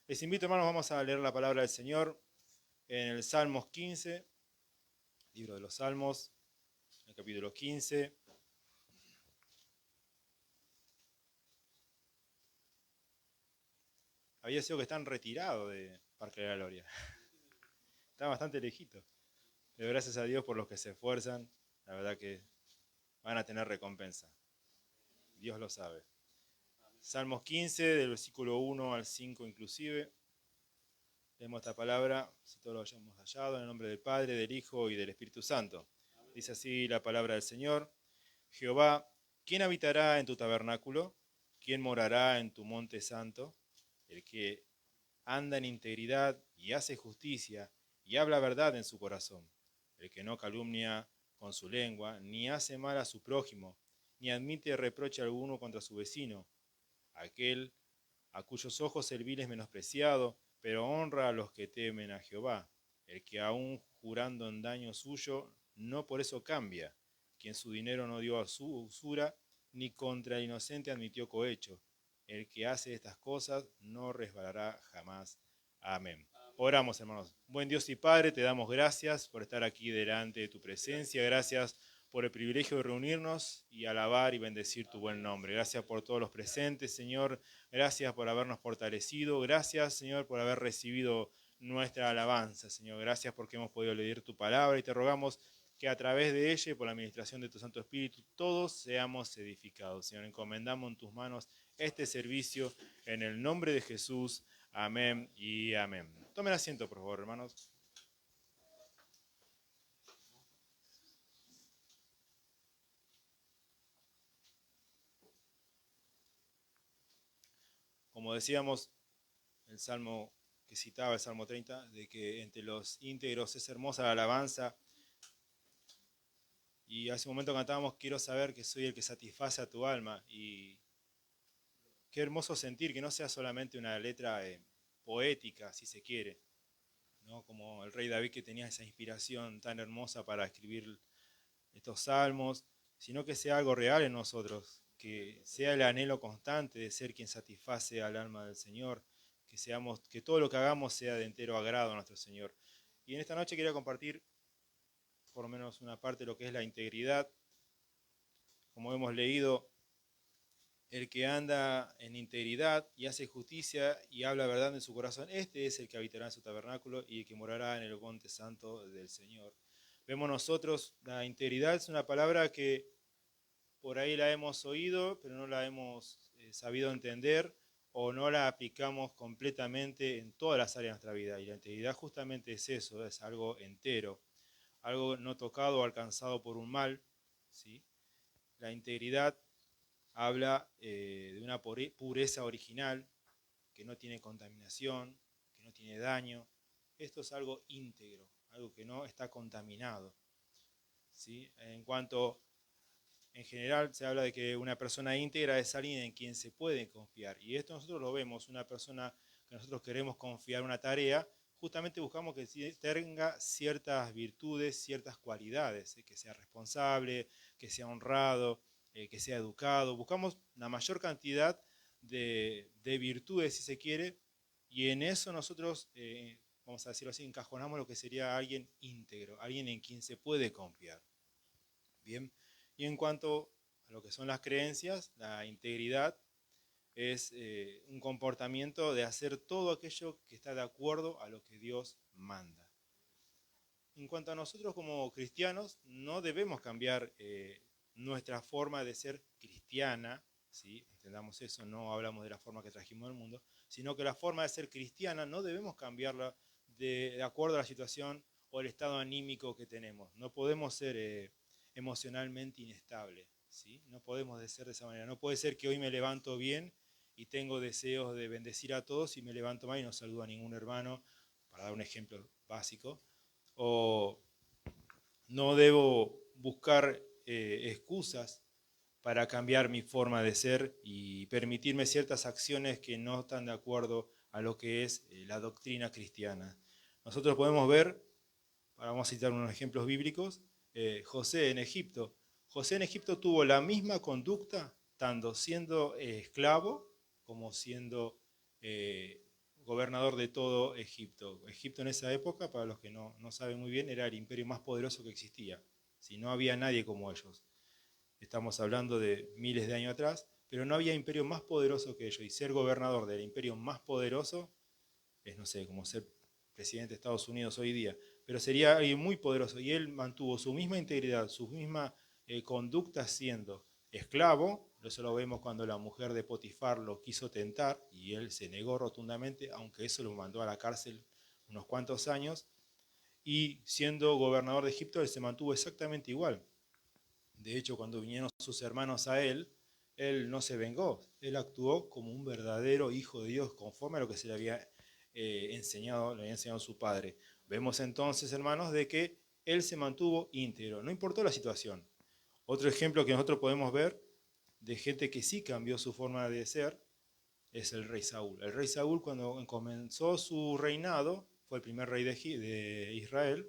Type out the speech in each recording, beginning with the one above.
Les invito, hermanos, vamos a leer la palabra del Señor en el Salmos 15, libro de los Salmos, en el capítulo 15. Había sido que están retirados de Parque de la Gloria. Están bastante lejitos. Pero gracias a Dios por los que se esfuerzan, la verdad que van a tener recompensa. Dios lo sabe. Salmos 15, del versículo 1 al 5 inclusive. Leemos esta palabra, si todos lo hayamos hallado, en el nombre del Padre, del Hijo y del Espíritu Santo. Dice así la palabra del Señor. Jehová, ¿quién habitará en tu tabernáculo? ¿Quién morará en tu monte santo? El que anda en integridad y hace justicia y habla verdad en su corazón. El que no calumnia con su lengua, ni hace mal a su prójimo, ni admite reproche alguno contra su vecino. Aquel a cuyos ojos el vil es menospreciado, pero honra a los que temen a Jehová. El que aun jurando en daño suyo, no por eso cambia. Quien su dinero no dio a su usura, ni contra el inocente admitió cohecho. El que hace estas cosas no resbalará jamás. Amén. Oramos, hermanos. Buen Dios y Padre, te damos gracias por estar aquí delante de tu presencia. Gracias por el privilegio de reunirnos y alabar y bendecir tu buen nombre. Gracias por todos los presentes, Señor. Gracias por habernos fortalecido. Gracias, Señor, por haber recibido nuestra alabanza, Señor. Gracias porque hemos podido leer tu palabra y te rogamos que a través de ella y por la administración de tu Santo Espíritu todos seamos edificados. Señor, encomendamos en tus manos este servicio en el nombre de Jesús. Amén y amén. Tomen asiento, por favor, hermanos. Como decíamos, el salmo que citaba, el Salmo 30, de que entre los íntegros es hermosa la alabanza. Y hace un momento cantábamos, quiero saber que soy el que satisface a tu alma. Y qué hermoso sentir que no sea solamente una letra poética, si se quiere, ¿no? Como el rey David que tenía esa inspiración tan hermosa para escribir estos salmos, sino que sea algo real en nosotros, que sea el anhelo constante de ser quien satisface al alma del Señor, que todo lo que hagamos sea de entero agrado a nuestro Señor. Y en esta noche quería compartir por lo menos una parte de lo que es la integridad. Como hemos leído, el que anda en integridad y hace justicia y habla verdad en su corazón, este es el que habitará en su tabernáculo y el que morará en el monte santo del Señor. Vemos nosotros, la integridad es una palabra que por ahí la hemos oído, pero no la hemos sabido entender o no la aplicamos completamente en todas las áreas de nuestra vida. Y la integridad justamente es eso, es algo entero, algo no tocado o alcanzado por un mal, ¿sí? La integridad habla de una pureza original, que no tiene contaminación, que no tiene daño. Esto es algo íntegro, algo que no está contaminado, ¿sí? En general se habla de que una persona íntegra es alguien en quien se puede confiar. Y esto nosotros lo vemos, una persona que nosotros queremos confiar una tarea, justamente buscamos que tenga ciertas virtudes, ciertas cualidades, que sea responsable, que sea honrado, que sea educado. Buscamos la mayor cantidad de virtudes, si se quiere, y en eso nosotros, vamos a decirlo así, encajonamos lo que sería alguien íntegro, alguien en quien se puede confiar. Bien, y en cuanto a lo que son las creencias, la integridad es un comportamiento de hacer todo aquello que está de acuerdo a lo que Dios manda. En cuanto a nosotros como cristianos, no debemos cambiar nuestra forma de ser cristiana, ¿sí? Entendamos eso, no hablamos de la forma que trajimos al mundo, sino que la forma de ser cristiana no debemos cambiarla de acuerdo a la situación o el estado anímico que tenemos. No podemos ser emocionalmente inestables, ¿sí? No podemos ser de esa manera. No puede ser que hoy me levanto bien y tengo deseos de bendecir a todos y me levanto mal y no saludo a ningún hermano, para dar un ejemplo básico. O no debo buscar excusas para cambiar mi forma de ser y permitirme ciertas acciones que no están de acuerdo a lo que es la doctrina cristiana. Nosotros podemos ver, vamos a citar unos ejemplos bíblicos, José en Egipto. José en Egipto tuvo la misma conducta, tanto siendo esclavo como siendo gobernador de todo Egipto. Egipto en esa época, para los que no saben muy bien, era el imperio más poderoso que existía. Si no había nadie como ellos. Estamos hablando de miles de años atrás, pero no había imperio más poderoso que ellos. Y ser gobernador del imperio más poderoso es, no sé, como ser presidente de Estados Unidos hoy día. Pero sería alguien muy poderoso. Y él mantuvo su misma integridad, su misma conducta siendo esclavo. Eso lo vemos cuando la mujer de Potifar lo quiso tentar y él se negó rotundamente, aunque eso lo mandó a la cárcel unos cuantos años. Y siendo gobernador de Egipto, él se mantuvo exactamente igual. De hecho, cuando vinieron sus hermanos a él no se vengó. Él actuó como un verdadero hijo de Dios, conforme a lo que se le había enseñado su padre. Vemos entonces, hermanos, de que él se mantuvo íntegro, no importó la situación. Otro ejemplo que nosotros podemos ver de gente que sí cambió su forma de ser es el rey Saúl. El rey Saúl, cuando comenzó su reinado, fue el primer rey de Israel.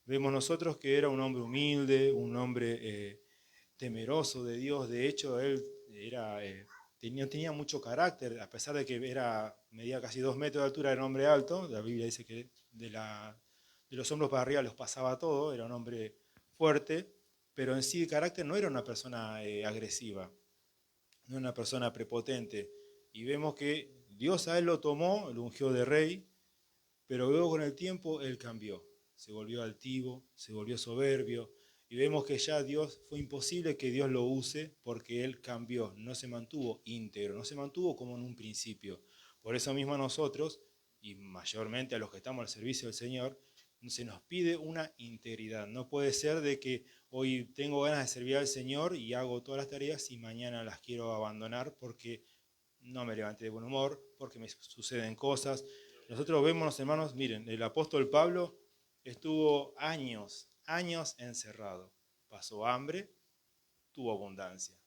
Vemos nosotros que era un hombre humilde, un hombre temeroso de Dios. De hecho, él tenía mucho carácter, a pesar de que medía casi 2 metros de altura, era un hombre alto. La Biblia dice que de los hombros para arriba los pasaba todo, era un hombre fuerte, pero en sí de carácter no era una persona agresiva, no era una persona prepotente. Y vemos que Dios a él lo tomó, lo ungió de rey, pero luego con el tiempo él cambió, se volvió altivo, se volvió soberbio, y vemos que ya fue imposible que Dios lo use porque él cambió, no se mantuvo íntegro, no se mantuvo como en un principio. Por eso mismo a nosotros, y mayormente a los que estamos al servicio del Señor, se nos pide una integridad. No puede ser de que hoy tengo ganas de servir al Señor y hago todas las tareas y mañana las quiero abandonar porque no me levanté de buen humor, porque me suceden cosas. Nosotros vemos, hermanos, miren, el apóstol Pablo estuvo años encerrado. Pasó hambre, tuvo abundancia.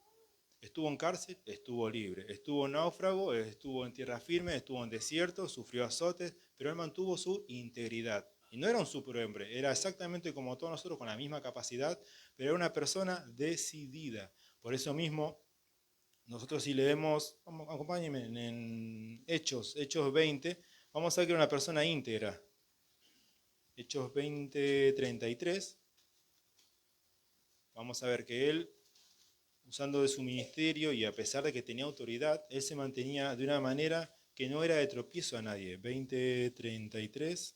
Estuvo en cárcel, estuvo libre. Estuvo náufrago, estuvo en tierra firme, estuvo en desierto, sufrió azotes, pero él mantuvo su integridad. Y no era un superhombre, era exactamente como todos nosotros, con la misma capacidad, pero era una persona decidida. Por eso mismo, nosotros si leemos, acompáñenme en Hechos 20, vamos a ver que era una persona íntegra. Hechos 20:33. Vamos a ver que él, usando de su ministerio y a pesar de que tenía autoridad, él se mantenía de una manera que no era de tropiezo a nadie. 20:33.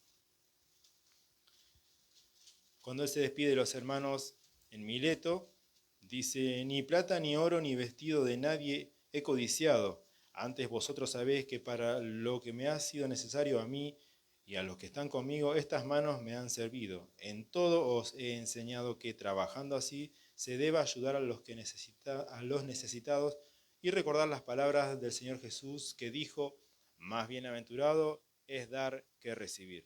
Cuando él se despide de los hermanos en Mileto, dice: ni plata, ni oro, ni vestido de nadie he codiciado. Antes vosotros sabéis que para lo que me ha sido necesario a mí y a los que están conmigo, estas manos me han servido. En todo os he enseñado que trabajando así se debe ayudar a los necesitados y recordar las palabras del Señor Jesús que dijo: más bienaventurado es dar que recibir.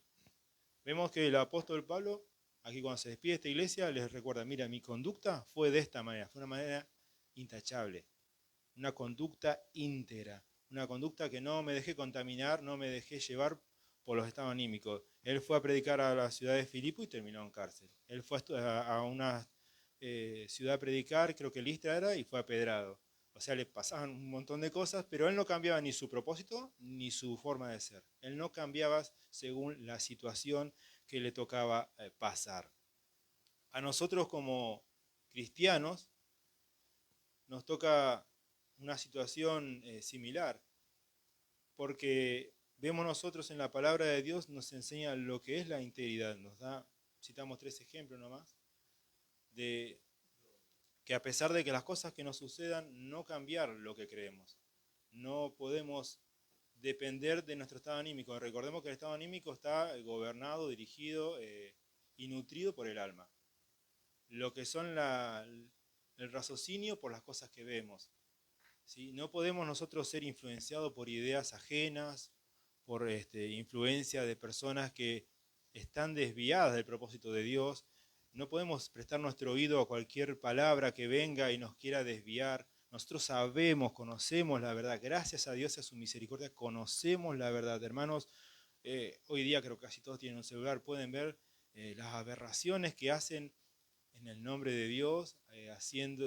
Vemos que el apóstol Pablo, aquí cuando se despide de esta iglesia, les recuerda: mira, mi conducta fue de esta manera, fue una manera intachable, una conducta íntegra, una conducta que no me dejé contaminar, no me dejé llevar por los estados anímicos. Él fue a predicar a la ciudad de Filipo y terminó en cárcel. Él fue a una ciudad a predicar, creo que Listra era, y fue apedrado. O sea, le pasaban un montón de cosas, pero él no cambiaba ni su propósito ni su forma de ser. Él no cambiaba según la situación que le tocaba pasar. A nosotros como cristianos nos toca una situación similar, porque vemos nosotros en la palabra de Dios, nos enseña lo que es la integridad. Citamos 3 ejemplos nomás, de que a pesar de que las cosas que nos sucedan, no cambiar lo que creemos. No podemos depender de nuestro estado anímico. Recordemos que el estado anímico está gobernado, dirigido y nutrido por el alma. Lo que son el raciocinio por las cosas que vemos. ¿Sí? No podemos nosotros ser influenciados por ideas ajenas, por influencia de personas que están desviadas del propósito de Dios. No podemos prestar nuestro oído a cualquier palabra que venga y nos quiera desviar. Nosotros sabemos, conocemos la verdad. Gracias a Dios y a su misericordia conocemos la verdad. Hermanos, hoy día creo que casi todos tienen un celular, pueden ver las aberraciones que hacen en el nombre de Dios,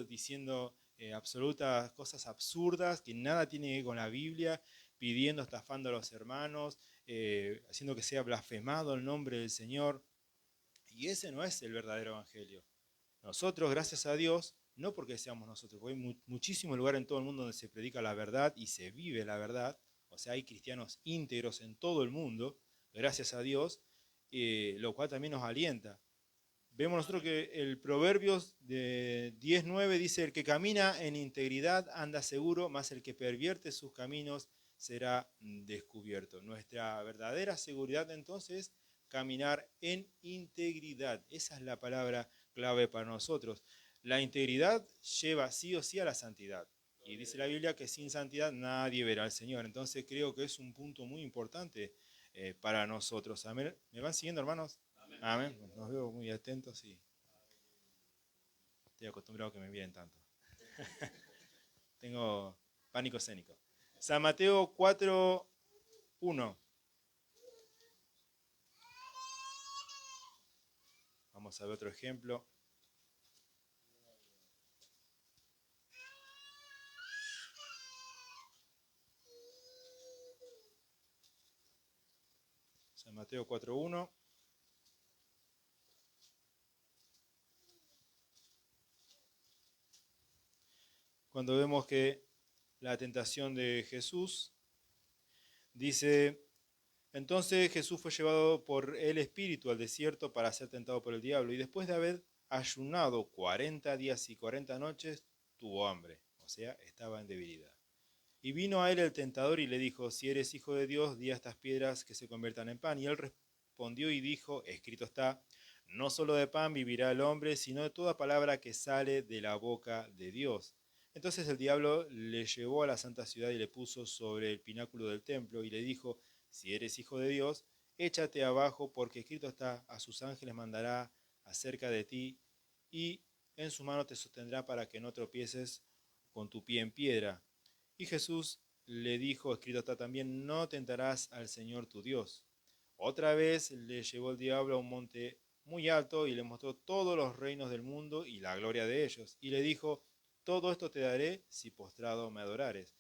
diciendo absolutas cosas absurdas que nada tienen que ver con la Biblia, pidiendo, estafando a los hermanos, haciendo que sea blasfemado el nombre del Señor. Y ese no es el verdadero evangelio. Nosotros, gracias a Dios, no porque seamos nosotros, porque hay muchísimos lugares en todo el mundo donde se predica la verdad y se vive la verdad, o sea, hay cristianos íntegros en todo el mundo, gracias a Dios, lo cual también nos alienta. Vemos nosotros que el Proverbios de 10:9 dice, el que camina en integridad anda seguro, mas el que pervierte sus caminos será descubierto. Nuestra verdadera seguridad entonces, caminar en integridad. Esa es la palabra clave para nosotros. La integridad lleva sí o sí a la santidad. Y dice la Biblia que sin santidad nadie verá al Señor. Entonces creo que es un punto muy importante para nosotros. Amén. ¿Me van siguiendo, hermanos? Amén. Nos veo muy atentos y estoy acostumbrado a que me miren tanto. Tengo pánico escénico. San Mateo 4:1. Vamos a ver otro ejemplo. San Mateo 4:1. Cuando vemos que la tentación de Jesús dice, entonces Jesús fue llevado por el Espíritu al desierto para ser tentado por el diablo, y después de haber ayunado 40 días y 40 noches, tuvo hambre, o sea, estaba en debilidad. Y vino a él el tentador y le dijo, si eres hijo de Dios, di a estas piedras que se conviertan en pan. Y él respondió y dijo, escrito está, no solo de pan vivirá el hombre, sino de toda palabra que sale de la boca de Dios. Entonces el diablo le llevó a la santa ciudad y le puso sobre el pináculo del templo y le dijo, si eres hijo de Dios, échate abajo, porque escrito está, a sus ángeles mandará acerca de ti, y en su mano te sostendrá para que no tropieces con tu pie en piedra. Y Jesús le dijo, escrito está también, no tentarás al Señor tu Dios. Otra vez le llevó el diablo a un monte muy alto y le mostró todos los reinos del mundo y la gloria de ellos. Y le dijo, todo esto te daré si postrado me adorares.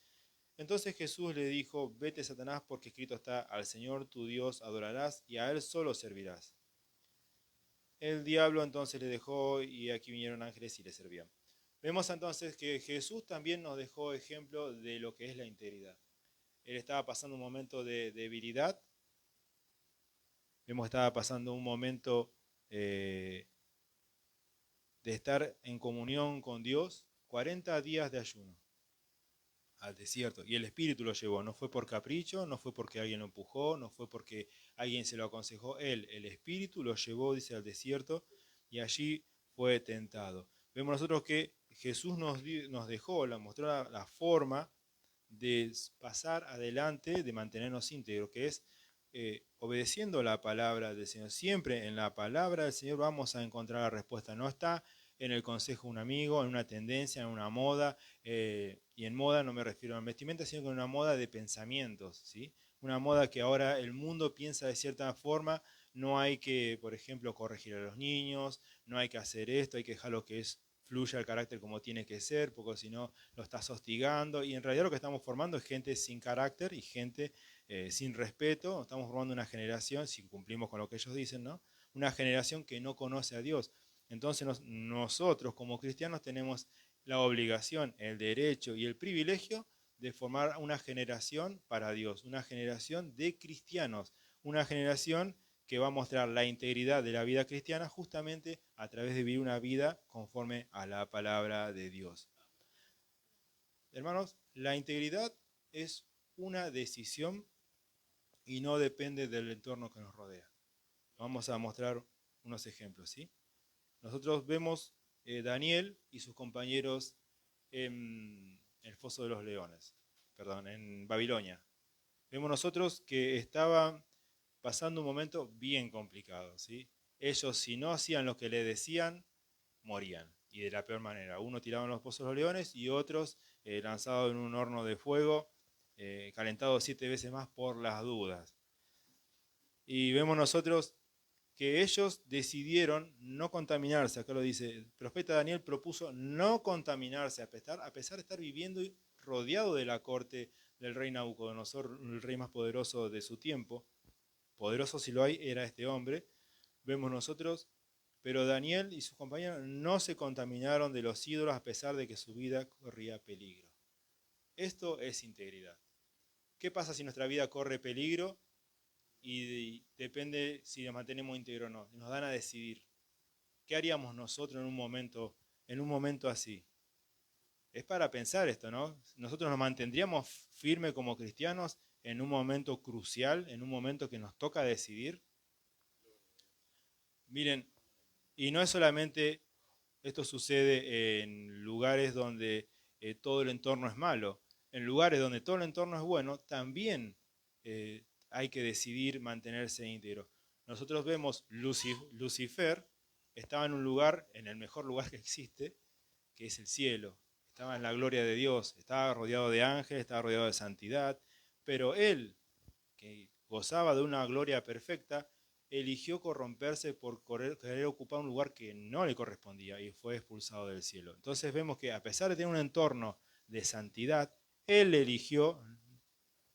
Entonces Jesús le dijo, vete Satanás, porque escrito está, al Señor tu Dios adorarás y a él solo servirás. El diablo entonces le dejó y aquí vinieron ángeles y le servían. Vemos entonces que Jesús también nos dejó ejemplo de lo que es la integridad. Él estaba pasando un momento de debilidad, vemos que estaba pasando un momento de estar en comunión con Dios, 40 días de ayuno al desierto, y el Espíritu lo llevó, no fue por capricho, no fue porque alguien lo empujó, no fue porque alguien se lo aconsejó, el Espíritu lo llevó, dice, al desierto, y allí fue tentado. Vemos nosotros que Jesús nos dejó, mostró la forma de pasar adelante, de mantenernos íntegros, que es obedeciendo la palabra del Señor. Siempre en la palabra del Señor vamos a encontrar la respuesta. No está en el consejo de un amigo, en una tendencia, en una moda, y en moda no me refiero a vestimenta, sino que en una moda de pensamientos, ¿sí? Una moda que ahora el mundo piensa de cierta forma, no hay que, por ejemplo, corregir a los niños, no hay que hacer esto, hay que dejar lo que es fluya el carácter como tiene que ser, porque si no lo estás hostigando, y en realidad lo que estamos formando es gente sin carácter y gente sin respeto. Estamos formando una generación, si cumplimos con lo que ellos dicen, ¿no? Una generación que no conoce a Dios. Entonces nosotros como cristianos tenemos la obligación, el derecho y el privilegio de formar una generación para Dios, una generación de cristianos, una generación que va a mostrar la integridad de la vida cristiana justamente a través de vivir una vida conforme a la palabra de Dios. Hermanos, la integridad es una decisión y no depende del entorno que nos rodea. Vamos a mostrar unos ejemplos, ¿sí? Nosotros vemos Daniel y sus compañeros en el foso de los leones, perdón, en Babilonia. Vemos nosotros que estaban pasando un momento bien complicado, ¿sí? Ellos, si no hacían lo que le decían, morían, y de la peor manera. Uno tirado en los pozos de los leones y otros lanzados en un horno de fuego, calentado 7 veces más por las dudas. Y vemos nosotros que ellos decidieron no contaminarse. Acá lo dice, el profeta Daniel propuso no contaminarse a pesar de estar viviendo rodeado de la corte del rey Nabucodonosor, el rey más poderoso de su tiempo. Poderoso si lo hay, era este hombre. Vemos nosotros, pero Daniel y sus compañeros no se contaminaron de los ídolos a pesar de que su vida corría peligro. Esto es integridad. ¿Qué pasa si nuestra vida corre peligro? Y depende si nos mantenemos íntegros o no. Nos dan a decidir. ¿Qué haríamos nosotros en un momento así? Es para pensar esto, ¿no? Nosotros nos mantendríamos firmes como cristianos en un momento crucial, en un momento que nos toca decidir. Miren, y no es solamente, esto sucede en lugares donde todo el entorno es malo. En lugares donde todo el entorno es bueno, también hay que decidir mantenerse íntegro. Nosotros vemos Lucifer estaba en un lugar, en el mejor lugar que existe, que es el cielo. Estaba en la gloria de Dios, estaba rodeado de ángeles, estaba rodeado de santidad, pero él, que gozaba de una gloria perfecta, eligió corromperse por querer ocupar un lugar que no le correspondía y fue expulsado del cielo. Entonces vemos que a pesar de tener un entorno de santidad, él eligió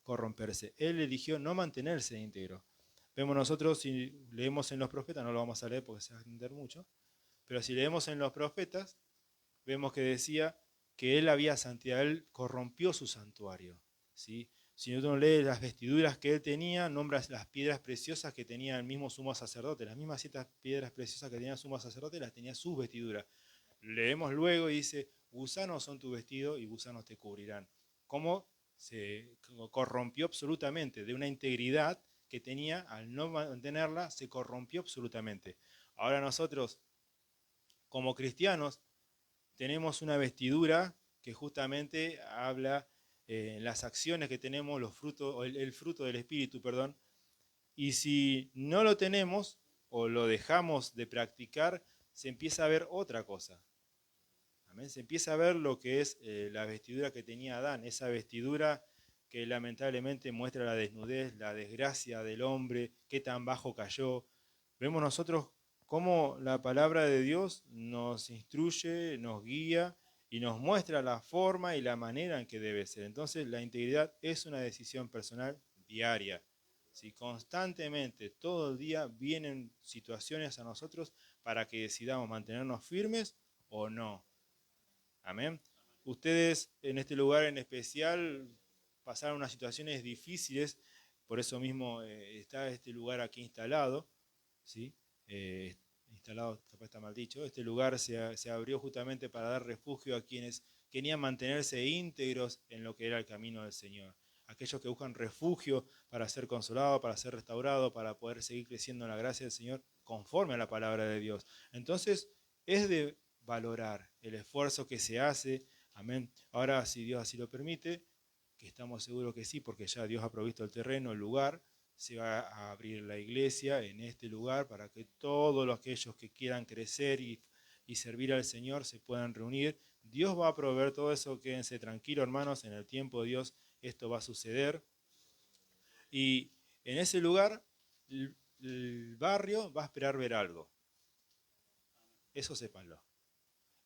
corromperse, él eligió no mantenerse íntegro. Vemos nosotros, si leemos en los profetas, no lo vamos a leer porque se va a entender mucho, pero si leemos en los profetas, vemos que decía que él había santidad, él corrompió su santuario, ¿sí? Si uno lee las vestiduras que él tenía, nombra las piedras preciosas que tenía el mismo sumo sacerdote, las mismas 7 piedras preciosas que tenía el sumo sacerdote, las tenía sus vestiduras. Leemos luego y dice, gusanos son tu vestido y gusanos te cubrirán. ¿Cómo se corrompió absolutamente de una integridad que tenía, al no mantenerla, se corrompió absolutamente? Ahora nosotros, como cristianos, tenemos una vestidura que justamente habla en las acciones que tenemos, los frutos, el fruto del Espíritu, perdón, y si no lo tenemos o lo dejamos de practicar, se empieza a ver otra cosa. ¿Amén? Se empieza a ver lo que es la vestidura que tenía Adán, esa vestidura que lamentablemente muestra la desnudez, la desgracia del hombre, qué tan bajo cayó. Vemos nosotros cómo la palabra de Dios nos instruye, nos guía y nos muestra la forma y la manera en que debe ser. Entonces la integridad es una decisión personal diaria. Si constantemente, todo el día, vienen situaciones a nosotros para que decidamos mantenernos firmes o no. Amén. Ustedes en este lugar en especial pasaron unas situaciones difíciles, por eso mismo está este lugar aquí instalado, ¿sí? Instalado, capaz está mal dicho, este lugar se abrió justamente para dar refugio a quienes querían mantenerse íntegros en lo que era el camino del Señor. Aquellos que buscan refugio para ser consolados, para ser restaurados, para poder seguir creciendo en la gracia del Señor conforme a la palabra de Dios. Entonces, es de valorar el esfuerzo que se hace. Amén. Ahora, si Dios así lo permite, que estamos seguros que sí, porque ya Dios ha provisto el terreno, el lugar, se va a abrir la iglesia en este lugar para que todos aquellos que quieran crecer y servir al Señor se puedan reunir. Dios va a proveer todo eso, quédense tranquilos, hermanos, en el tiempo de Dios esto va a suceder. Y en ese lugar, el barrio va a esperar ver algo. Eso sépanlo.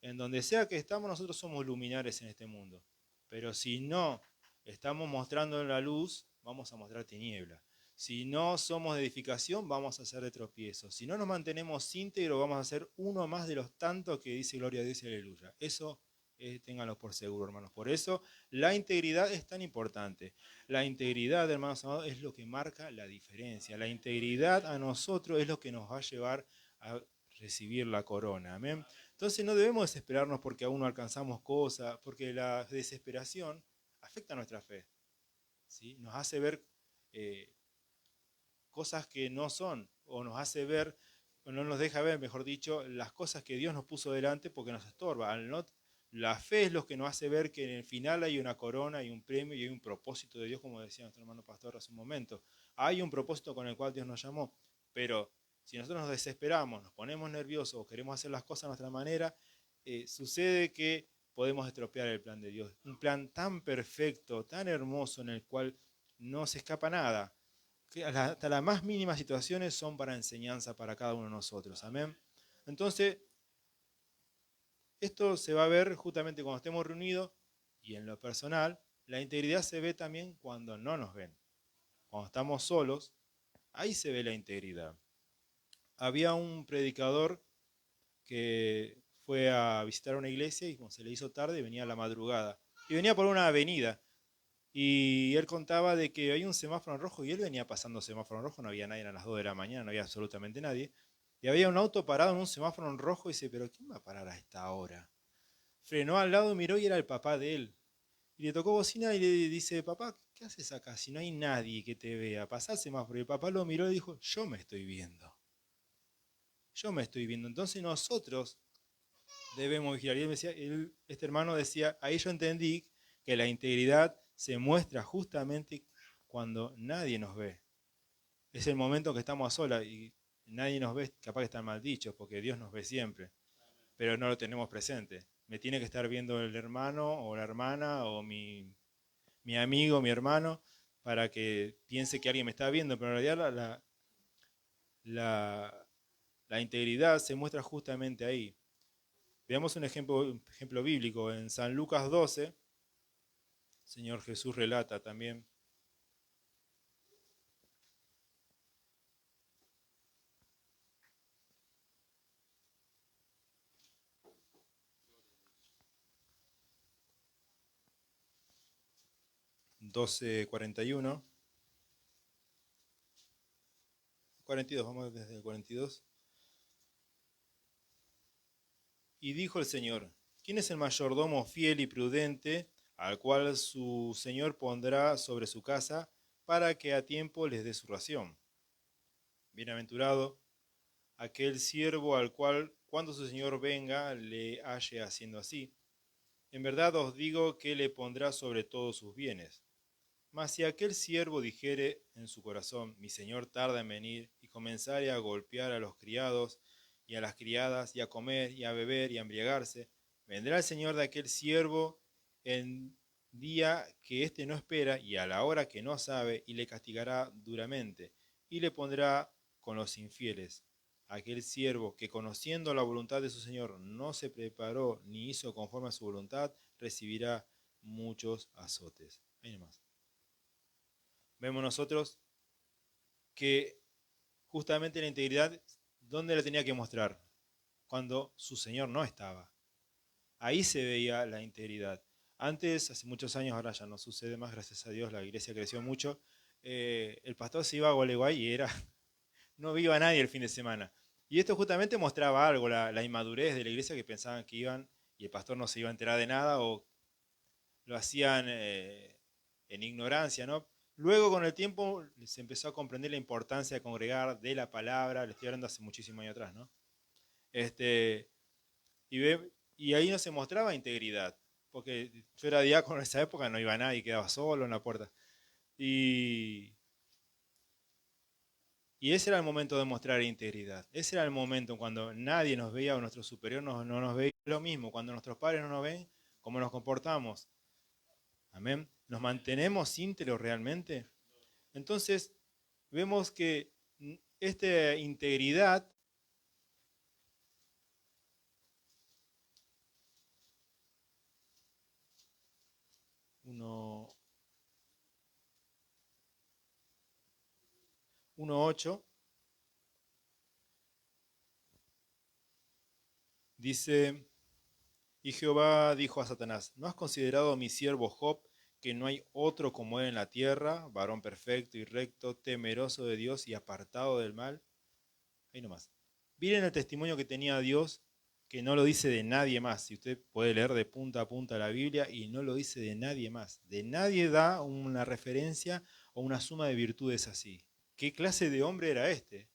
En donde sea que estamos, nosotros somos luminares en este mundo. Pero si no estamos mostrando la luz, vamos a mostrar tiniebla. Si no somos de edificación, vamos a ser de tropiezo. Si no nos mantenemos íntegros, vamos a ser uno más de los tantos que dice gloria a Dios y aleluya. Eso ténganlo por seguro, hermanos. Por eso la integridad es tan importante. La integridad, hermanos amados, es lo que marca la diferencia. La integridad a nosotros es lo que nos va a llevar a recibir la corona. Amén. Entonces no debemos desesperarnos porque aún no alcanzamos cosas, porque la desesperación afecta a nuestra fe, ¿sí? Nos hace ver cosas que no son, o nos hace ver, o no nos deja ver, mejor dicho, las cosas que Dios nos puso delante porque nos estorba. La fe es lo que nos hace ver que en el final hay una corona, hay un premio y hay un propósito de Dios, como decía nuestro hermano pastor hace un momento. Hay un propósito con el cual Dios nos llamó, pero si nosotros nos desesperamos, nos ponemos nerviosos o queremos hacer las cosas a nuestra manera, sucede que podemos estropear el plan de Dios. Un plan tan perfecto, tan hermoso, en el cual no se escapa nada. Que hasta las más mínimas situaciones son para enseñanza para cada uno de nosotros. Amén. Entonces, esto se va a ver justamente cuando estemos reunidos y en lo personal. la integridad se ve también cuando no nos ven. Cuando estamos solos, ahí se ve la integridad. Había un predicador que fue a visitar una iglesia y como se le hizo tarde, venía a la madrugada. Y venía por una avenida. Y él contaba de que hay un semáforo en rojo y él venía pasando semáforo en rojo, no había nadie a las 2 de la mañana, no había absolutamente nadie. Y había un auto parado en un semáforo en rojo y dice, pero ¿quién va a parar a esta hora? Frenó al lado, miró y era el papá de él. Y le tocó bocina y le dice, papá, ¿qué haces acá si no hay nadie que te vea? Pasá el semáforo. Y el papá lo miró y dijo, yo me estoy viendo. Yo me estoy viendo. Entonces nosotros debemos vigilar. Y él decía, este hermano decía, ahí yo entendí que la integridad se muestra justamente cuando nadie nos ve. Es el momento que estamos a solas y nadie nos ve, capaz que están mal dichos, porque Dios nos ve siempre, pero no lo tenemos presente. Me tiene que estar viendo el hermano o la hermana o mi amigo, mi hermano, para que piense que alguien me está viendo, pero en realidad la, la integridad se muestra justamente ahí. Veamos un ejemplo bíblico. En San Lucas 12, el Señor Jesús relata también. Doce 41. 42, vamos desde el 42. Y dijo el Señor, ¿quién es el mayordomo fiel y prudente al cual su Señor pondrá sobre su casa para que a tiempo les dé su ración? Bienaventurado aquel siervo al cual cuando su Señor venga le halle haciendo así. En verdad os digo que le pondrá sobre todos sus bienes. Mas si aquel siervo dijere en su corazón, mi señor tarda en venir, y comenzare a golpear a los criados y a las criadas, y a comer y a beber y a embriagarse, vendrá el señor de aquel siervo en día que éste no espera y a la hora que no sabe, y le castigará duramente, y le pondrá con los infieles. Aquel siervo que conociendo la voluntad de su señor no se preparó ni hizo conforme a su voluntad, recibirá muchos azotes. Ahí nomás. Vemos nosotros que justamente la integridad, ¿dónde la tenía que mostrar? Cuando su Señor no estaba. Ahí se veía la integridad. Antes, hace muchos años, ahora ya no sucede más, gracias a Dios, la iglesia creció mucho. El pastor se iba a Gualeguay y no iba nadie el fin de semana. Y esto justamente mostraba algo, la inmadurez de la iglesia, que pensaban que iban y el pastor no se iba a enterar de nada o lo hacían en ignorancia, ¿no? Luego con el tiempo se empezó a comprender la importancia de congregar, de la palabra, le estoy hablando hace muchísimos años atrás, ¿no? Este, y ahí no se mostraba integridad, porque yo era diácono en esa época, no iba nadie, quedaba solo en la puerta. Y, y ese era el momento de mostrar integridad. Ese era el momento cuando nadie nos veía o nuestro superior no nos veía. Lo mismo, cuando nuestros padres no nos ven, cómo nos comportamos. Amén. ¿Nos mantenemos íntegros realmente? Entonces, vemos que esta integridad uno 1:8 dice, y Jehová dijo a Satanás, ¿no has considerado a mi siervo Job, que no hay otro como él en la tierra, varón perfecto y recto, temeroso de Dios y apartado del mal? Ahí nomás. Miren el testimonio que tenía Dios, que no lo dice de nadie más. Si usted puede leer de punta a punta la Biblia y no lo dice de nadie más. De nadie da una referencia o una suma de virtudes así. ¿Qué clase de hombre era este?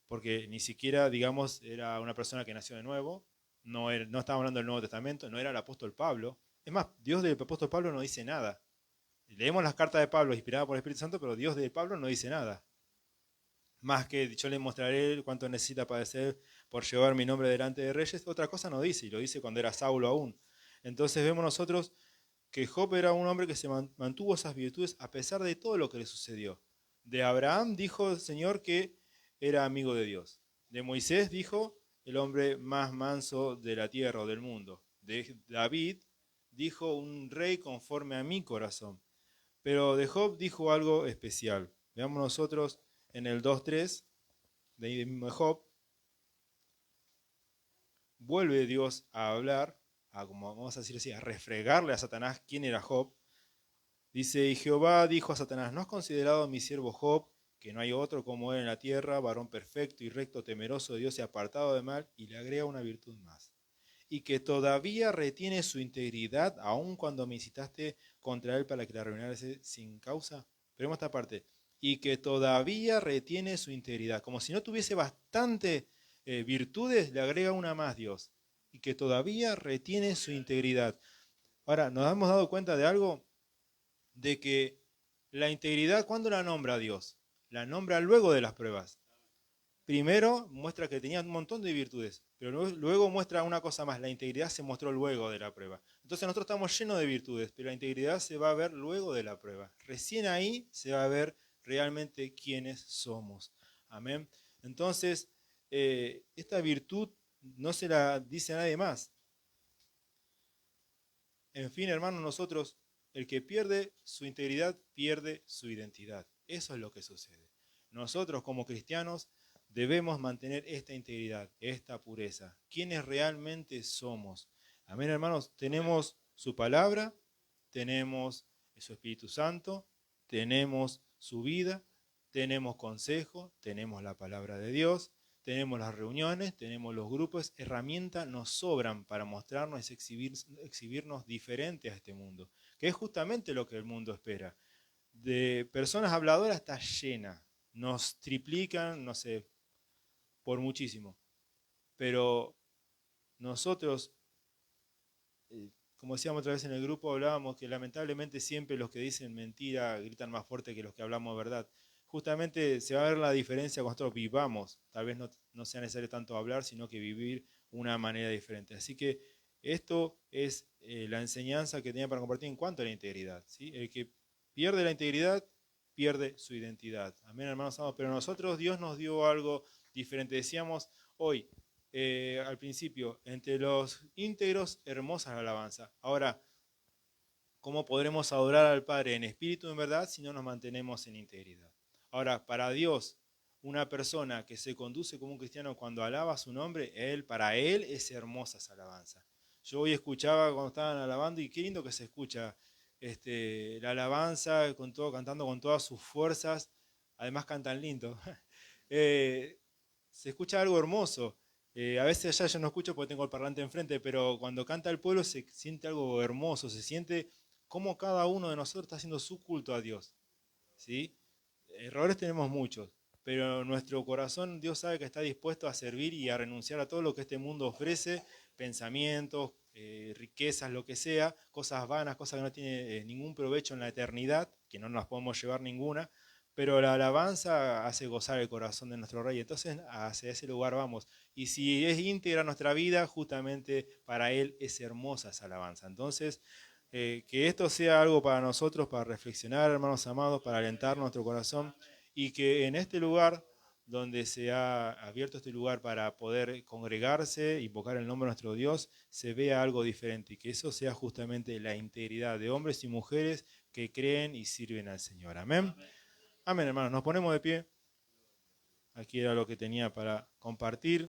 Porque ni siquiera, digamos, era una persona que nació de nuevo, no estamos hablando del Nuevo Testamento, no era el apóstol Pablo. Es más, Dios del apóstol Pablo no dice nada. Leemos las cartas de Pablo inspiradas por el Espíritu Santo, pero Dios de Pablo no dice nada. Más que yo le mostraré cuánto necesita padecer por llevar mi nombre delante de reyes, otra cosa no dice, y lo dice cuando era Saulo aún. Entonces vemos nosotros que Job era un hombre que se mantuvo esas virtudes a pesar de todo lo que le sucedió. De Abraham dijo el Señor que era amigo de Dios. De Moisés dijo el hombre más manso de la tierra o del mundo. De David dijo un rey conforme a mi corazón. Pero de Job dijo algo especial. Veamos nosotros en el 2:3 de Job. Vuelve Dios a hablar, como vamos a decir así, a refregarle a Satanás quién era Job. Dice, y Jehová dijo a Satanás, ¿no has considerado a mi siervo Job, que no hay otro como él en la tierra, varón perfecto y recto, temeroso de Dios y apartado de mal? Y le agrega una virtud más. Y que todavía retiene su integridad, aun cuando me incitaste contra él para que la arruinase sin causa. Veremos esta parte. Y que todavía retiene su integridad. Como si no tuviese bastante virtudes, le agrega una más Dios. Y que todavía retiene su integridad. Ahora, nos hemos dado cuenta de algo, de que la integridad, ¿cuándo la nombra Dios? La nombra luego de las pruebas. Primero muestra que tenía un montón de virtudes, pero luego muestra una cosa más, la integridad se mostró luego de la prueba. Entonces nosotros estamos llenos de virtudes, pero la integridad se va a ver luego de la prueba. Recién ahí se va a ver realmente quiénes somos. Amén. Entonces, esta virtud no se la dice a nadie más. En fin, hermanos, nosotros, el que pierde su integridad, pierde su identidad. Eso es lo que sucede. Nosotros como cristianos debemos mantener esta integridad, esta pureza. ¿Quiénes realmente somos? Amén, hermanos. Tenemos su palabra, tenemos su Espíritu Santo, tenemos su vida, tenemos consejo, tenemos la palabra de Dios, tenemos las reuniones, tenemos los grupos, herramientas nos sobran para mostrarnos y exhibirnos diferentes a este mundo, que es justamente lo que el mundo espera. De personas habladoras está llena, nos triplican, no sé, por muchísimo, pero nosotros, como decíamos otra vez en el grupo, hablábamos que lamentablemente siempre los que dicen mentira gritan más fuerte que los que hablamos verdad. Justamente se va a ver la diferencia cuando nosotros vivamos. Tal vez no sea necesario tanto hablar, sino que vivir una manera diferente. Así que esto es la enseñanza que tenía para compartir en cuanto a la integridad, ¿sí? El que pierde la integridad, pierde su identidad. Amén, hermanos amados. Pero nosotros, Dios nos dio algo diferente. Decíamos hoy, al principio, entre los íntegros, hermosa la alabanza. Ahora, ¿cómo podremos adorar al Padre en espíritu y en verdad si no nos mantenemos en integridad? Ahora, para Dios, una persona que se conduce como un cristiano cuando alaba su nombre, para él es hermosa esa alabanza. Yo hoy escuchaba cuando estaban alabando y qué lindo que se escucha la alabanza, con todo, cantando con todas sus fuerzas. Además cantan lindo. Se escucha algo hermoso. A veces ya yo no escucho porque tengo el parlante enfrente, pero cuando canta el pueblo se siente algo hermoso, se siente como cada uno de nosotros está haciendo su culto a Dios. ¿Sí? Errores tenemos muchos, pero nuestro corazón Dios sabe que está dispuesto a servir y a renunciar a todo lo que este mundo ofrece, pensamientos, riquezas, lo que sea, cosas vanas, cosas que no tienen ningún provecho en la eternidad, que no nos podemos llevar ninguna, pero la alabanza hace gozar el corazón de nuestro Rey. Entonces hacia ese lugar vamos. Y si es íntegra nuestra vida, justamente para Él es hermosa esa alabanza. Entonces, que esto sea algo para nosotros, para reflexionar, hermanos amados, para alentar nuestro corazón y que en este lugar, donde se ha abierto este lugar para poder congregarse, invocar el nombre de nuestro Dios, se vea algo diferente y que eso sea justamente la integridad de hombres y mujeres que creen y sirven al Señor. Amén. Amén, hermanos. Nos ponemos de pie. Aquí era lo que tenía para compartir.